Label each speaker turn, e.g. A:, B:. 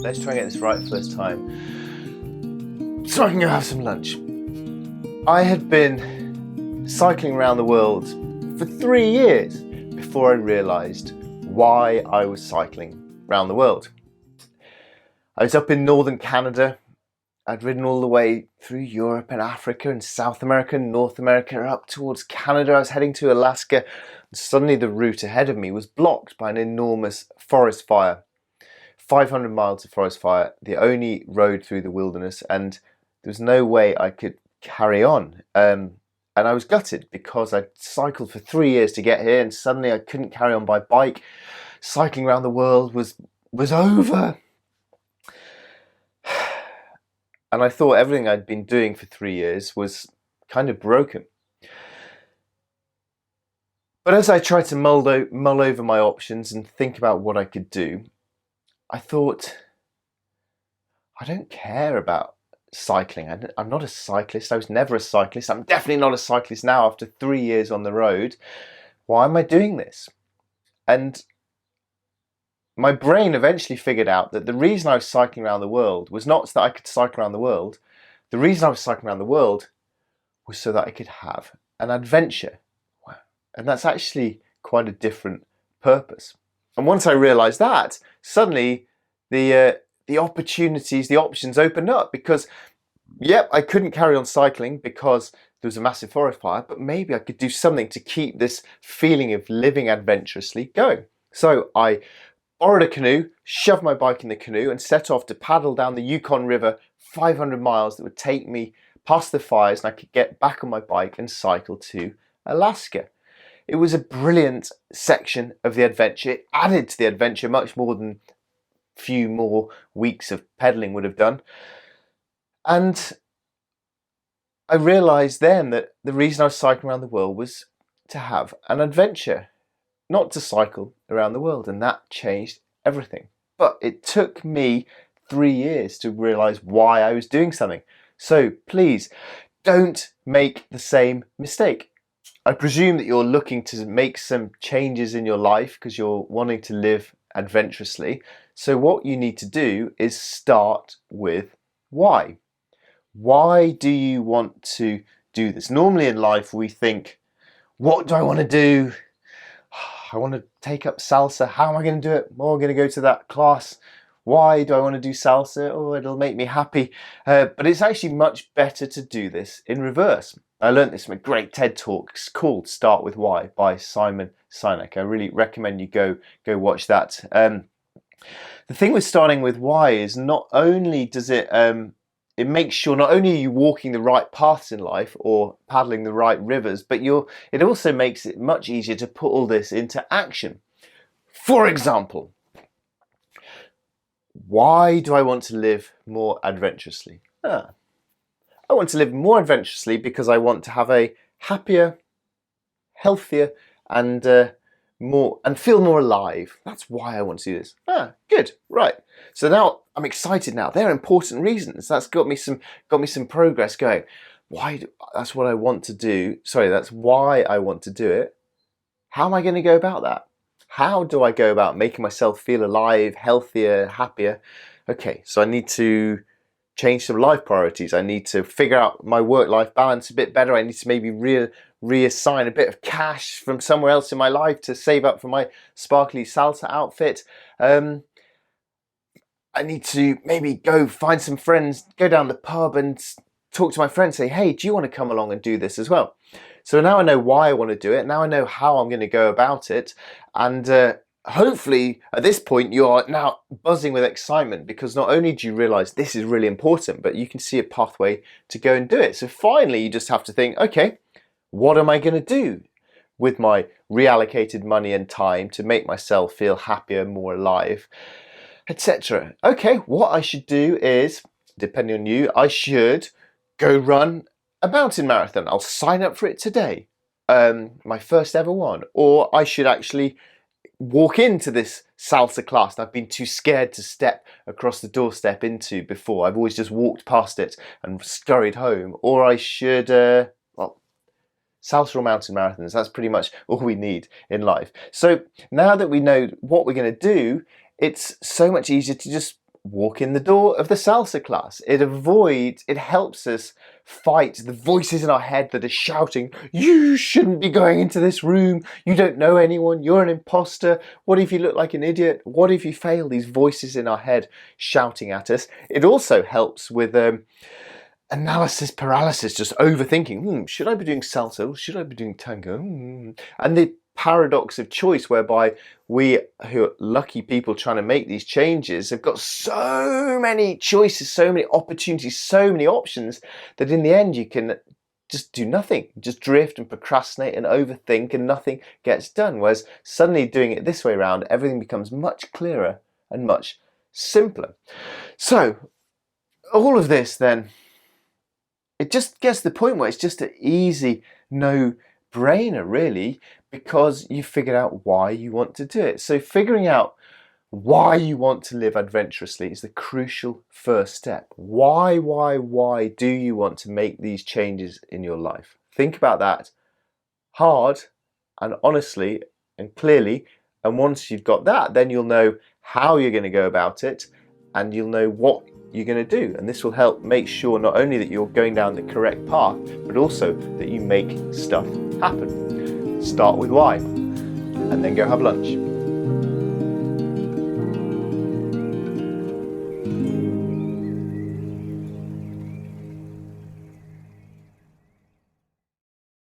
A: Let's try and get this right first time, so I can go have some lunch. I had been cycling around the world for 3 years before I realised why I was cycling around the world. I was up in northern Canada. I'd ridden all the way through Europe and Africa and South America and North America up towards Canada. I was heading to Alaska, and suddenly the route ahead of me was blocked by an enormous forest fire. 500 miles of forest fire, the only road through the wilderness, and there was no way I could carry on. And I was gutted because I'd cycled for 3 years to get here, and suddenly I couldn't carry on by bike. Cycling around the world was over. And I thought everything I'd been doing for 3 years was kind of broken. But as I tried to mull over my options and think about what I could do, I thought, I don't care about cycling. I'm not a cyclist. I was never a cyclist. I'm definitely not a cyclist now after 3 years on the road. Why am I doing this? And my brain eventually figured out that the reason I was cycling around the world was not so that I could cycle around the world. The reason I was cycling around the world was so that I could have an adventure. And that's actually quite a different purpose. And once I realised that, suddenly the opportunities, the options opened up, because, yep, I couldn't carry on cycling because there was a massive forest fire, but maybe I could do something to keep this feeling of living adventurously going. So I borrowed a canoe, shoved my bike in the canoe, and set off to paddle down the Yukon River 500 miles that would take me past the fires, and I could get back on my bike and cycle to Alaska. It was a brilliant section of the adventure. It added to the adventure much more than a few more weeks of pedaling would have done. And I realised then that the reason I was cycling around the world was to have an adventure, not to cycle around the world. And that changed everything. But it took me 3 years to realise why I was doing something. So please don't make the same mistake. I presume that you're looking to make some changes in your life because you're wanting to live adventurously. So what you need to do is start with why. Why do you want to do this? Normally in life we think, what do I want to do? I want to take up salsa. How am I going to do it? Oh, I'm going to go to that class. Why do I want to do salsa? Oh, it'll make me happy. But it's actually much better to do this in reverse. I learned this from a great TED talk. It's called Start With Why by Simon Sinek. I really recommend you go watch that. The thing with starting with why is not only does it makes sure not only are you walking the right paths in life or paddling the right rivers, but it also makes it much easier to put all this into action. For example, why do I want to live more adventurously? I want to live more adventurously because I want to have a happier, healthier, and feel more alive. That's why I want to do this. Good, right. So now I'm excited. Now they're important reasons. That's got me some progress going. That's what I want to do. Sorry, that's why I want to do it. How am I going to go about that? How do I go about making myself feel alive, healthier, happier? Okay, so I need to change some life priorities. I need to figure out my work-life balance a bit better. I need to maybe reassign a bit of cash from somewhere else in my life to save up for my sparkly salsa outfit. I need to maybe go find some friends, go down the pub and talk to my friends, say, hey, do you want to come along and do this as well? So now I know why I want to do it. Now I know how I'm going to go about it. And hopefully at this point you are now buzzing with excitement, because not only do you realise this is really important, but you can see a pathway to go and do it. So finally you just have to think, okay, what am I going to do with my reallocated money and time to make myself feel happier, more alive, etc. Okay, what I should do is, depending on you, I should go run a mountain marathon. I'll sign up for it today, my first ever one. Or I should actually walk into this salsa class that I've been too scared to step across the doorstep into before. I've always just walked past it and scurried home. Or I should, salsa or mountain marathons, that's pretty much all we need in life. So now that we know what we're going to do, it's so much easier to just walk in the door of the salsa class. It helps us fight the voices in our head that are shouting, you shouldn't be going into this room, you don't know anyone, you're an imposter, what if you look like an idiot, what if you fail? These voices in our head shouting at us. It also helps with analysis paralysis, just overthinking, should I be doing salsa or should I be doing tango? And the paradox of choice, whereby we who are lucky people trying to make these changes have got so many choices, so many opportunities, so many options, that in the end you can just do nothing, just drift and procrastinate and overthink and nothing gets done. Whereas suddenly doing it this way around, everything becomes much clearer and much simpler. So all of this then, it just gets to the point where it's just an easy no-brainer, really, because you figured out why you want to do it. So figuring out why you want to live adventurously is the crucial first step. Why do you want to make these changes in your life? Think about that hard and honestly and clearly. And once you've got that, then you'll know how you're going to go about it, and you'll know what you're going to do. And this will help make sure not only that you're going down the correct path, but also that you make stuff happen. Start with why, and then go have lunch.